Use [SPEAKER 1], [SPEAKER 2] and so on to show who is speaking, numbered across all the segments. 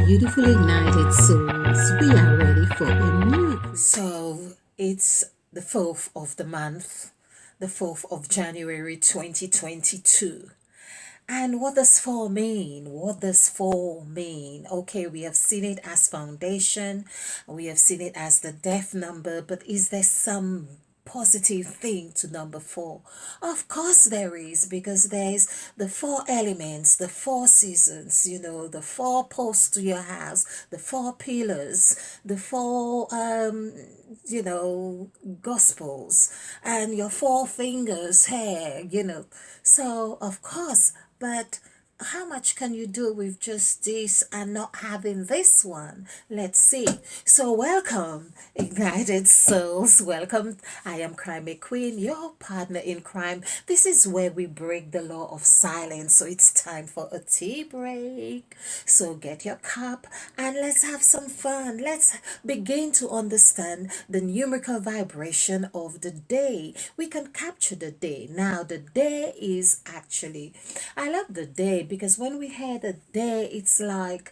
[SPEAKER 1] Beautiful ignited souls, we are ready for a new. So it's the 4th of the month, the 4th of January 2022. And what does 4 mean? What does 4 mean? Okay, we have seen it as foundation, we have seen it as the death number, but is there some positive thing to number 4? Of course there is, because there's the 4 elements, the 4 seasons, the 4 posts to your house, the 4 pillars, the 4 gospels, and your 4 fingers hair, so of course. But how much can you do with just this and not having this one? Let's see. So welcome, Ignited Souls. Welcome. I am Crime Queen, your partner in crime. This is where we break the law of silence. So it's time for a tea break. So get your cup and let's have some fun. Let's begin to understand the numerical vibration of the day. We can capture the day. Now the day is actually, I love the day because when we had a day, it's like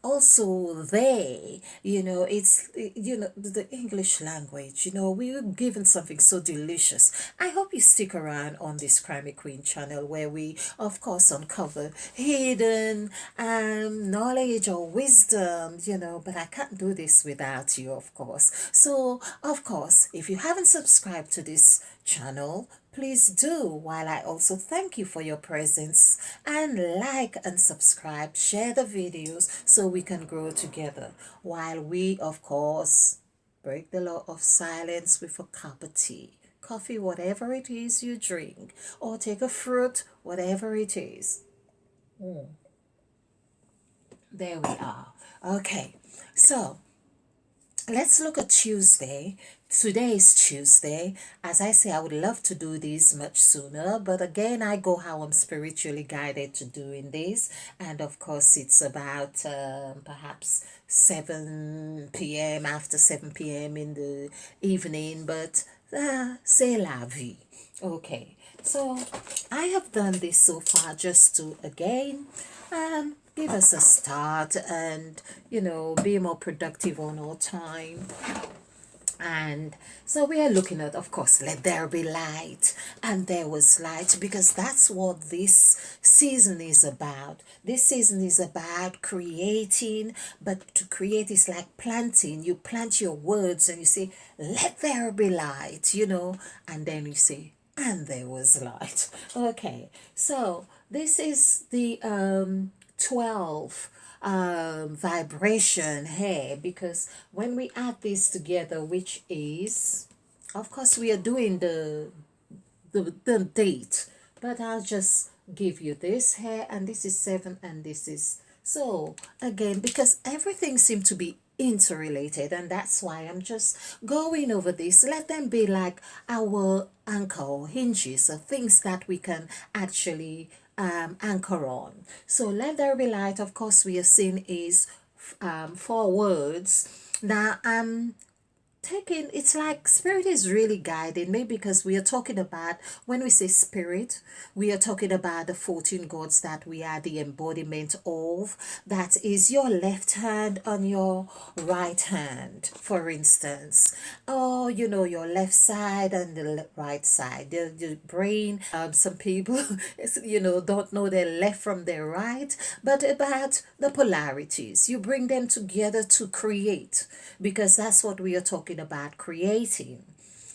[SPEAKER 1] also they, it's the English language, we were given something so delicious. I hope you stick around on this Crime Queen channel where we of course uncover hidden knowledge or wisdom, but I can't do this without you, of course. So of course, if you haven't subscribed to this channel, please do, while I also thank you for your presence, and like and subscribe, share the videos so we can grow together, while we of course break the law of silence with a cup of tea, coffee, whatever it is you drink, or take a fruit, whatever it is. There we are. Okay, so let's look at Tuesday. Today is Tuesday. As I say, I would love to do this much sooner, but again, I go how I'm spiritually guided to doing this. And of course, it's about perhaps 7 p.m., after 7 p.m. in the evening, but c'est la vie. Okay, so I have done this so far just to again give us a start and be more productive on our time. And so we are looking at, of course, let there be light, and there was light, because that's what this season is about. This season is about creating, but to create is like planting. You plant your words and you say, let there be light, and then you say, and there was light. Okay, so this is the 12 vibration here, because when we add this together, which is, of course, we are doing the date, but I'll just give you this here, and this is 7, and this is, so again, because everything seems to be interrelated, and that's why I'm just going over this. Let them be like our anchor or hinges, or things that we can actually anchor on. So let there be light, of course, we have seen is 4 words. Now taking, it's like spirit is really guiding me, because we are talking about, when we say spirit, we are talking about the 14 gods that we are the embodiment of. That is your left hand on your right hand, for instance, or your left side and the right side, the brain. Some people don't know their left from their right, but about the polarities, you bring them together to create, because that's what we are talking about, creating.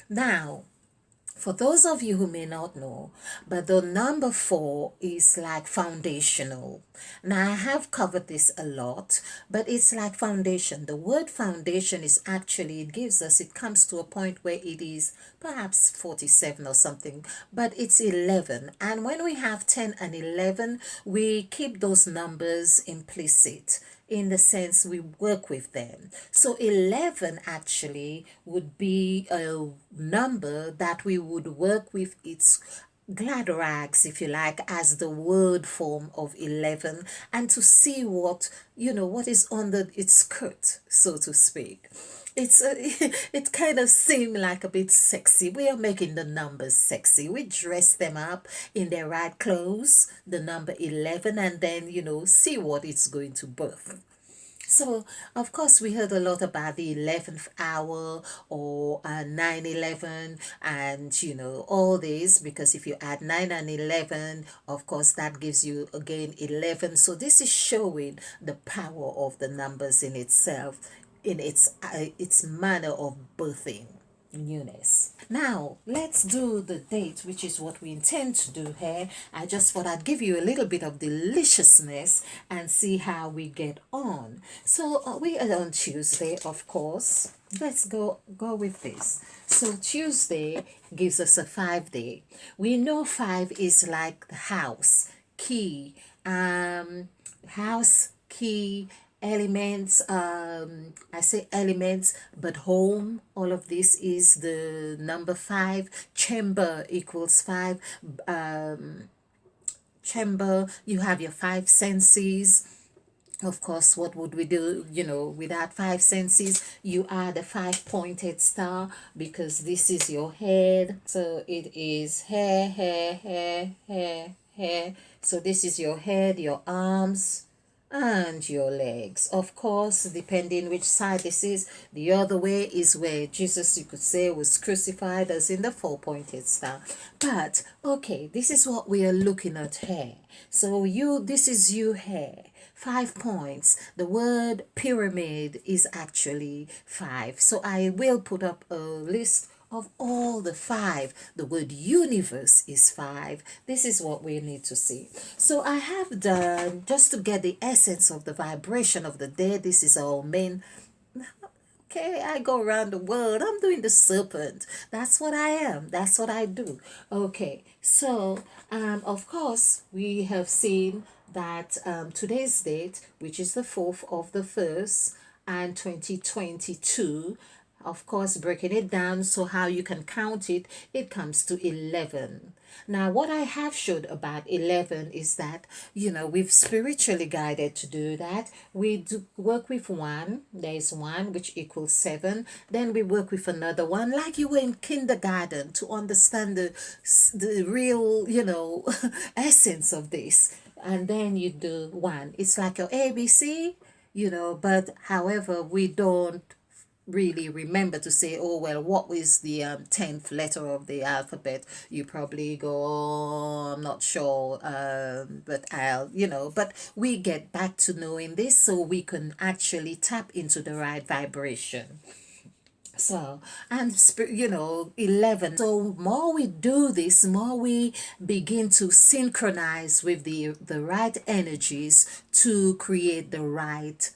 [SPEAKER 1] Now, for those of you who may not know, but the number 4 is like foundational. Now, I have covered this a lot, but it's like foundation. The word foundation is actually, it comes to a point where it is perhaps 47 or something, but it's 11. And when we have 10 and 11, we keep those numbers implicit, in the sense we work with them. So 11 actually would be a number that we would work with its glad rags, if you like, as the word form of 11, and to see what what is under its skirt, so to speak. It kind of seemed like a bit sexy. We are making the numbers sexy. We dress them up in their right clothes, the number 11, and then see what it's going to birth. So, of course, we heard a lot about the 11th hour or 9/11, and all this, because if you add 9 and 11, of course, that gives you again 11. So, this is showing the power of the numbers in itself, in its manner of birthing newness. Now, let's do the date, which is what we intend to do here. I just thought I'd give you a little bit of deliciousness and see how we get on. So, we are on Tuesday, of course. Let's go with this. So, Tuesday gives us a 5-day. We know 5 is like the house, key, house, key, elements. I say elements, but home, all of this is the number 5. Chamber equals 5. Chamber, you have your 5 senses. Of course, what would we do, without 5 senses? You add a 5-pointed star, because this is your head. So it is hair, hair, hair, hair, hair. So this is your head, your arms, and your legs. Of course, depending which side this is. The other way is where Jesus, you could say, was crucified, as in the 4-pointed star. But okay, this is what we are looking at here. So this is you here. 5 points. The word pyramid is actually 5. So I will put up a list of all the 5. The word universe is 5. This is what we need to see. So I have done, just to get the essence of the vibration of the day, this is our main. Okay, I go around the world. I'm doing the serpent. That's what I am. That's what I do. Okay, so of course, we have seen that today's date, which is the 4th of the 1st, and 2022, of course, breaking it down so how you can count it, it comes to 11. Now, what I have showed about 11 is that, we've spiritually guided to do that. We do work with 1. There is 1, which equals 7. Then we work with another one, like you were in kindergarten, to understand the real, essence of this. And then you do 1. It's like your ABC, but however, we don't really remember to say, oh well, what is the 10th letter of the alphabet? You probably go, oh, I'm not sure, but but we get back to knowing this so we can actually tap into the right vibration. So, and 11. So more we do this, more we begin to synchronize with the right energies to create the right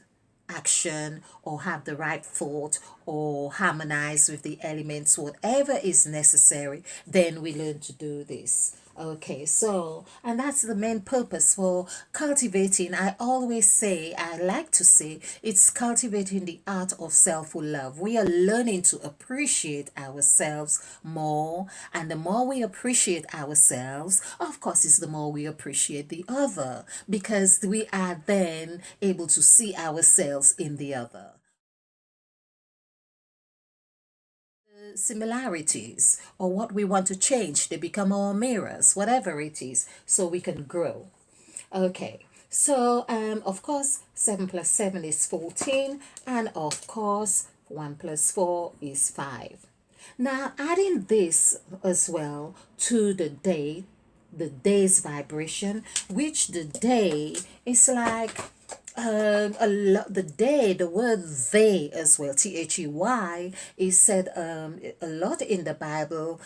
[SPEAKER 1] action, or have the right thought, or harmonize with the elements, whatever is necessary, then we learn to do this. Okay, so, and that's the main purpose for cultivating. I always say, I like to say, it's cultivating the art of self-love. We are learning to appreciate ourselves more, and the more we appreciate ourselves, of course, is the more we appreciate the other, because we are then able to see ourselves in the other. Similarities or what we want to change, they become our mirrors, whatever it is, so we can grow. Okay, so of course 7 plus 7 is 14, and of course 1 plus 4 is 5. Now adding this as well to the day's vibration, which the day is like the day, the word they as well, they, is said a lot in the Bible,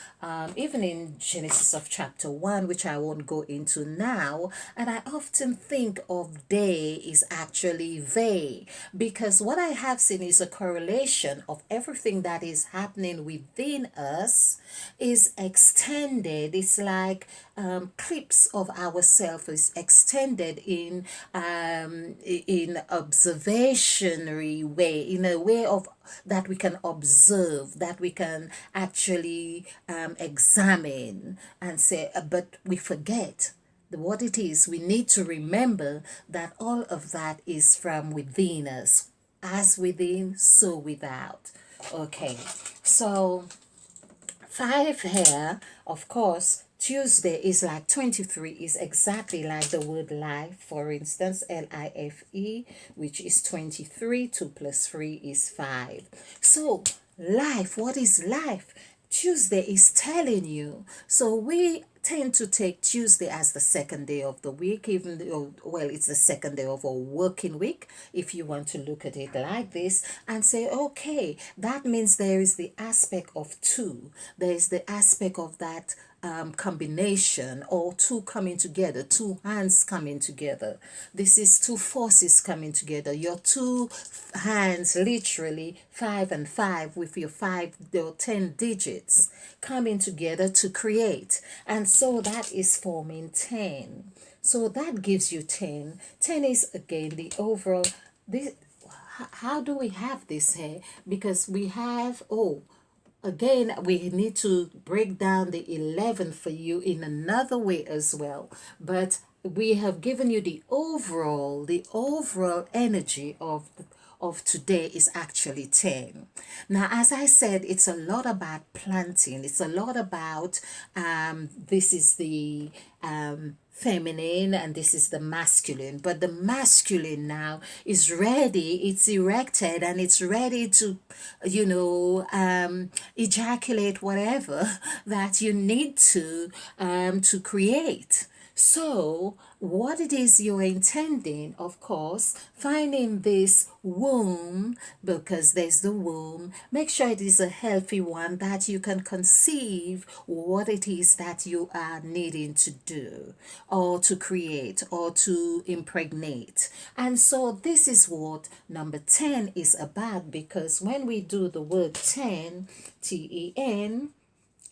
[SPEAKER 1] even in Genesis of chapter 1, which I won't go into now. And I often think of they is actually they, because what I have seen is a correlation of everything that is happening within us is extended. It's like clips of ourselves is extended in observationary way, in a way of that we can observe, that we can actually examine and say, but we forget what it is. We need to remember that all of that is from within us, as within, so without. Okay, so 5 here, of course, Tuesday is like 23 is exactly like the word life. For instance, LIFE, which is 23. 2 plus 3 is 5. So life, what is life? Tuesday is telling you. So we tend to take Tuesday as the second day of the week, even though, well, it's the second day of a working week, if you want to look at it like this, and say, okay, that means there is the aspect of two. There is the aspect of that combination, or two coming together, two hands coming together. This is two forces coming together. Your two hands, literally 5 and 5, with your 10 digits coming together to create. And so that is forming 10. So that gives you 10. 10 is again the overall. This, how do we have this here? Because we have, again, we need to break down the 11 for you in another way as well. But we have given you the overall energy of today is actually 10. Now, as I said, it's a lot about planting. It's a lot about, this is the feminine and this is the masculine, but the masculine now is ready, it's erected, and it's ready to ejaculate whatever that you need to create. So, what it is you're intending, of course, finding this womb, because there's the womb, make sure it is a healthy one that you can conceive what it is that you are needing to do, or to create, or to impregnate. And so, this is what number 10 is about, because when we do the word 10, TEN,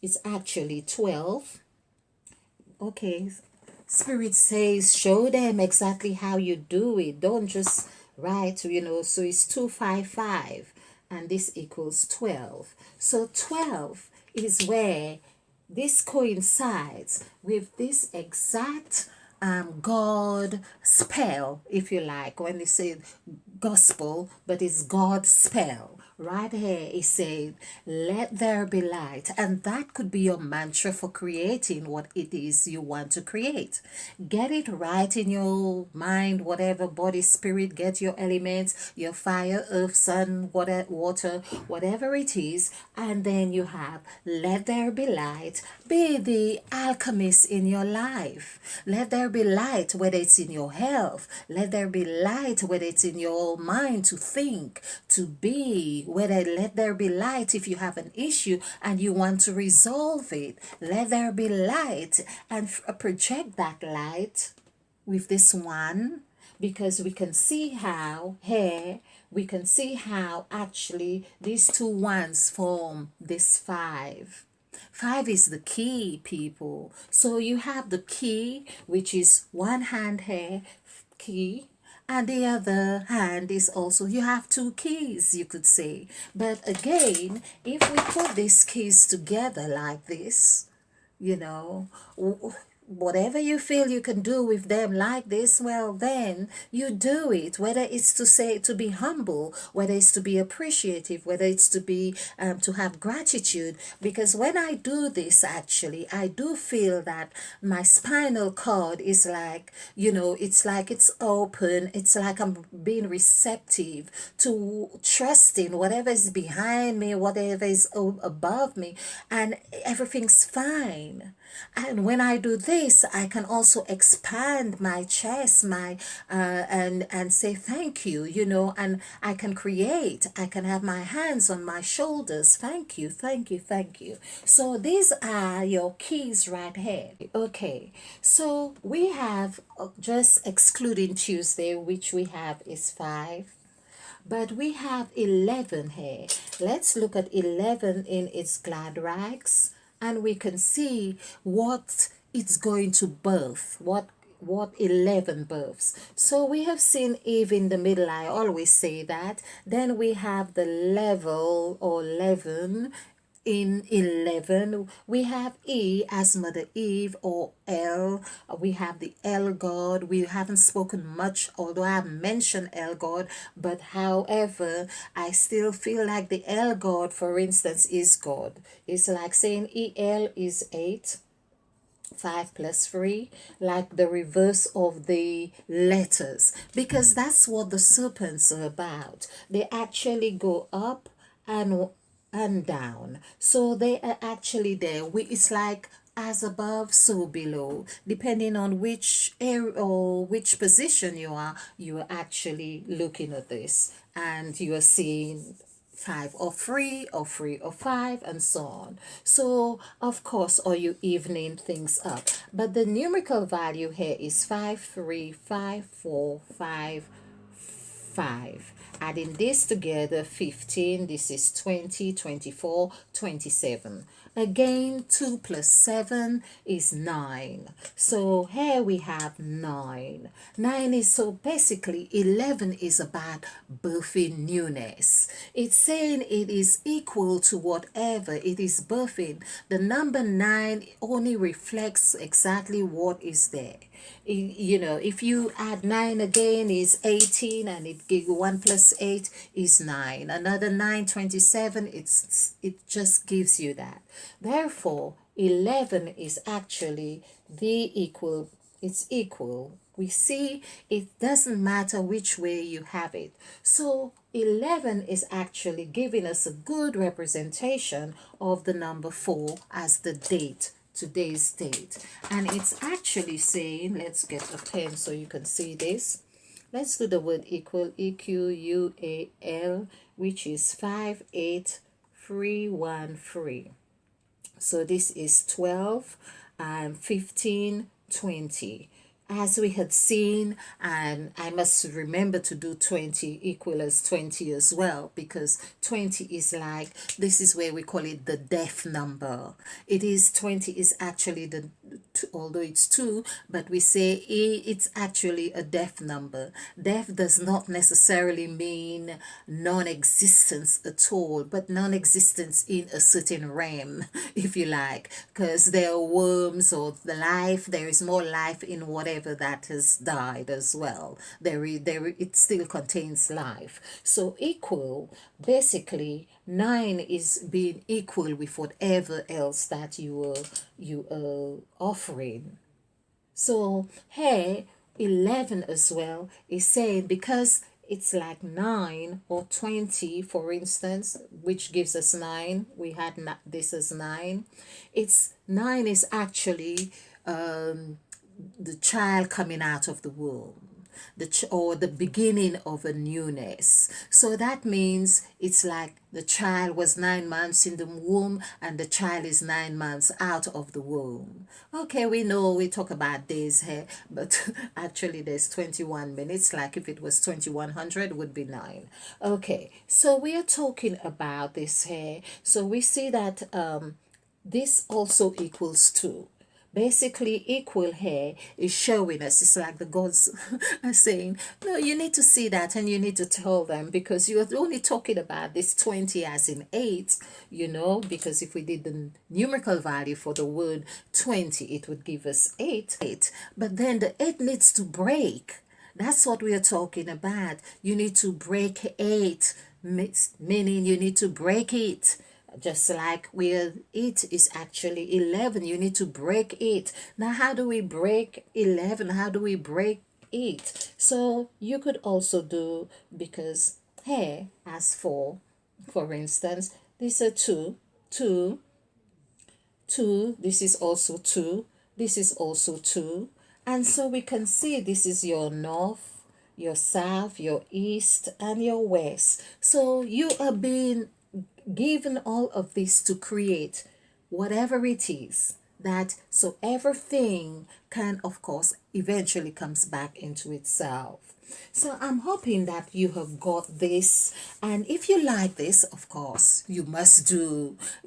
[SPEAKER 1] it's actually 12. Okay. Spirit says, show them exactly how you do it. Don't just write, so it's 255 and this equals 12. So 12 is where this coincides with this exact God spell, if you like, when they say gospel, but it's God spell. Right here it said, let there be light. And that could be your mantra for creating what it is you want to create. Get it right in your mind, whatever, body, spirit, get your elements, your fire, earth, sun, water, whatever it is. And then you have, let there be light. Be the alchemist in your life. Let there be light, whether it's in your health. Let there be light, whether it's in your mind to think, to be. Let there be light if you have an issue and you want to resolve it. Let there be light, and project that light with this one, because we can see how here, we can see how actually these two ones form this 5. 5 is the key, people. So you have the key, which is one hand here, key, and the other hand is also, you have 2 keys, you could say. But again, if we put these keys together like this, whatever you feel you can do with them like this, well, then you do it, whether it's to say, to be humble, whether it's to be appreciative, whether it's to be to have gratitude. Because when I do this, actually, I do feel that my spinal cord is like, it's like it's open. It's like I'm being receptive to trusting whatever is behind me, whatever is above me, and everything's fine. And when I do this, I can also expand my chest, and say thank you, and I can create. I can have my hands on my shoulders. Thank you, thank you, thank you. So these are your keys right here. Okay, so we have, just excluding Tuesday, which we have is 5. But we have 11 here. Let's look at 11 in its glad rags, and we can see what it's going to birth, what 11 births. So we have seen Eve in the middle, I always say that. Then we have the level, or 11. In 11, we have E as Mother Eve, or L. We have the L God. We haven't spoken much, although I have mentioned L God, but however, I still feel like the L God, for instance, is God. It's like saying EL is 8. 5 plus 3, like the reverse of the letters, because that's what the serpents are about. They actually go up and down. So they are actually there. It's like as above, so below. Depending on which area or which position you are actually looking at this, and you are seeing 5 or 3 or 3 or 5 and so on. So of course, or you evening things up, but the numerical value here is 5, 3, 5, 4, 5, 5. Adding this together, 15, this is 20, 24, 27. Again, 2 plus 7 is 9. So here we have 9. 9 is, so basically 11 is about birthing newness. It's saying it is equal to whatever it is birthing. The number 9 only reflects exactly what is there. You know, if you add 9 again is 18, and it give 1 plus 8 is 9. Another 9, 27. It just gives you that. Therefore 11 is actually the equal. It's equal. We see it doesn't matter which way you have it. So 11 is actually giving us a good representation of the number 4 as the date, today's date. And it's actually saying, let's get a pen so you can see this. Let's do the word equal, EQUAL, which is 58313. So this is 12, 15, 20. As we had seen, and I must remember to do 20 equal as 20 as well, because 20 is like, this is where we call it the death number. It is 20 is actually the, although it's 2, but we say it's actually a death number. Death does not necessarily mean non-existence at all, but non-existence in a certain realm, if you like, because there are worms or the life, there is more life in whatever that has died as well. It still contains life. So equal, basically 9 is being equal with whatever else that you are offering. So here 11 as well is saying, because it's like 9 or 20, for instance, which gives us 9. We had this as 9. It's 9 is actually the child coming out of the womb, or the beginning of a newness. So that means it's like the child was 9 months in the womb, and the child is 9 months out of the womb. Okay, we know we talk about days here, but actually there's 21 minutes. Like if it was 2100, it would be 9. Okay, so we are talking about this here. So we see that this also equals 2. Basically, equal here is showing us, it's like the gods are saying, no, you need to see that, and you need to tell them, because you're only talking about this 20 as in 8, you know, because if we did the numerical value for the word 20, it would give us 8. But then the 8 needs to break. That's what we are talking about. You need to break 8, meaning you need to break it. Just like where it is actually 11, you need to break it. Now, how do we break 11? How do we break it? So you could also do, because here, as for instance, these are 2, 2, 2. This is also 2. This is also 2. And so we can see this is your north, your south, your east, and your west. So you are being given all of this to create whatever it is, that so everything can, of course, eventually comes back into itself. So I'm hoping that you have got this, and if you like this, of course, you must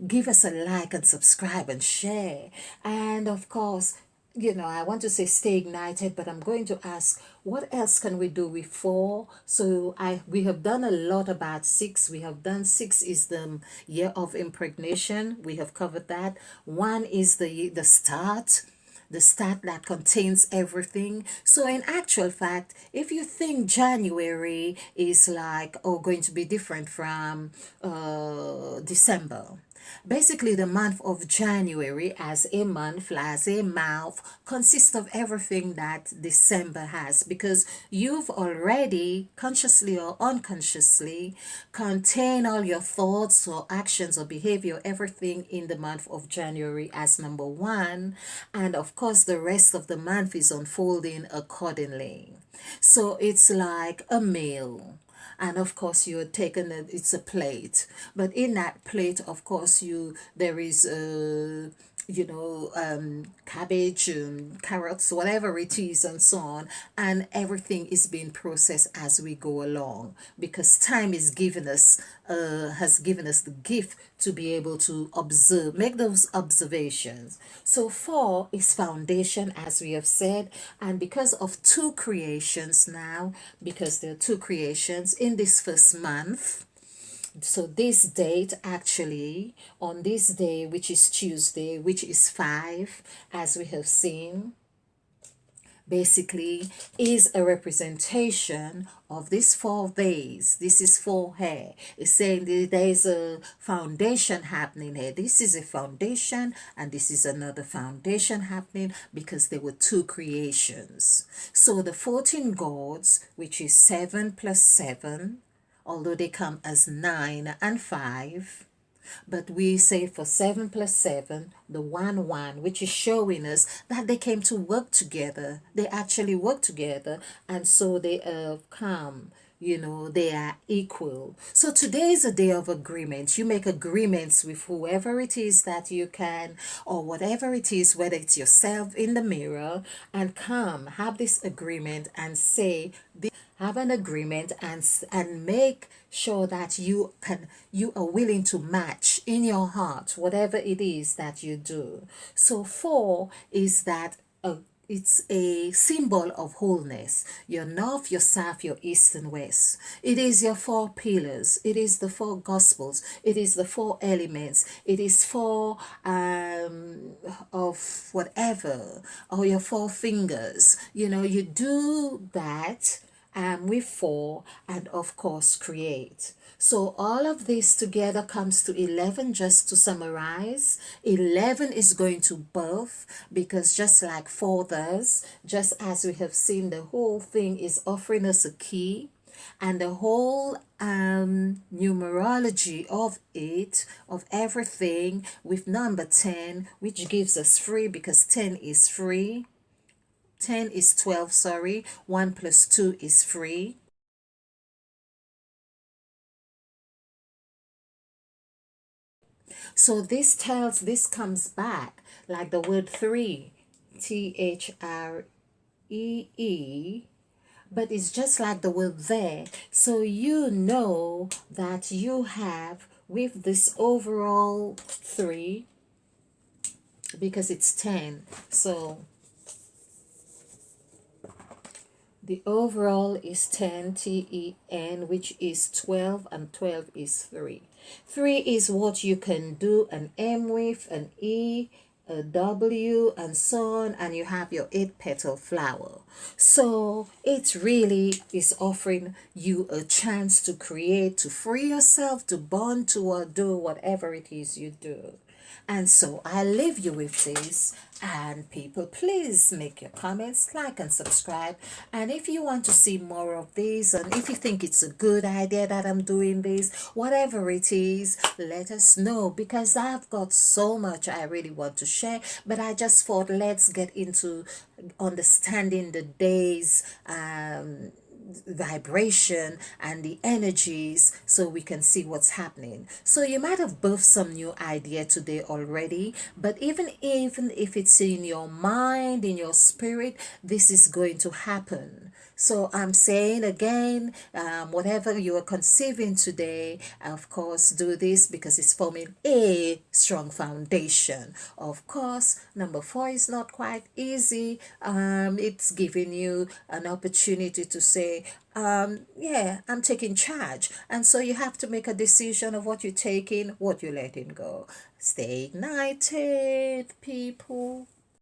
[SPEAKER 1] give us a like and subscribe and share. And of course, you know, I want to say stay ignited, but I'm going to ask, what else can we do with 4? So we have done a lot about 6. We have done 6 is the year of impregnation. We have covered that. 1 is the start that contains everything. So in actual fact, if you think January is like, going to be different from December, Basically, the month of January as a month, as a mouth, consists of everything that December has, because you've already, consciously or unconsciously, contained all your thoughts or actions or behavior, everything in the month of January as number one. And of course, the rest of the month is unfolding accordingly. So it's like a meal, and of course you're taking it, it's a plate, but in that plate, of course, there is cabbage, carrots, whatever it is, and so on, and everything is being processed as we go along, because time is given us has given us the gift to be able to observe, make those observations. So four is foundation, as we have said, and because of two creations now, because there are two creations in this first month. So this date, actually, on this day, which is Tuesday, which is 5, as we have seen, basically is a representation of these 4 days. This is 4 here. It's saying there is a foundation happening here. This is a foundation and this is another foundation happening, because there were two creations. So the 14 gods, which is 7 plus 7, although they come as 9 and 5, but we say for 7 plus 7, the 1, which is showing us that they came to work together. They actually work together, and so they come. They are equal. So today is a day of agreements. You make agreements with whoever it is that you can, or whatever it is, whether it's yourself in the mirror, and come, have this agreement and say, have an agreement, and make sure that you are willing to match in your heart whatever it is that you do. So 4 is that it's a symbol of wholeness. Your north, your south, your east and west. It is your 4 pillars. It is the 4 gospels. It is the 4 elements. It is 4 of whatever, or your 4 fingers. You do that with 4, and of course create. So all of this together comes to 11. Just to summarize, 11 is going to birth, because just like 4 does, just as we have seen, the whole thing is offering us a key, and the whole numerology of it, of everything, with number 10, which gives us free, because 10 is free. 10 is 12, sorry. 1 plus 2 is free. So this comes back like the word 3, THREE, but it's just like the word there. So you know that you have, with this overall 3, because it's 10. So the overall is 10, TEN, which is 12, and 12 is 3. 3 is what you can do an M with, an E, a W, and so on, and you have your 8-petal flower. So it really is offering you a chance to create, to free yourself, to bond, to do whatever it is you do. And so I leave you with this, and people, please make your comments, like and subscribe. And if you want to see more of this, and if you think it's a good idea that I'm doing this, whatever it is, let us know, because I've got so much I really want to share. But I just thought, let's get into understanding the days vibration and the energies, so we can see what's happening. So you might have birthed some new idea today already, but even if it's in your mind, in your spirit, this is going to happen. So I'm saying again, whatever you are conceiving today, of course, do this, because it's forming a strong foundation. Of course, number 4 is not quite easy. It's giving you an opportunity to say, yeah, I'm taking charge. And so you have to make a decision of what you're taking, what you're letting go. Stay ignited, people.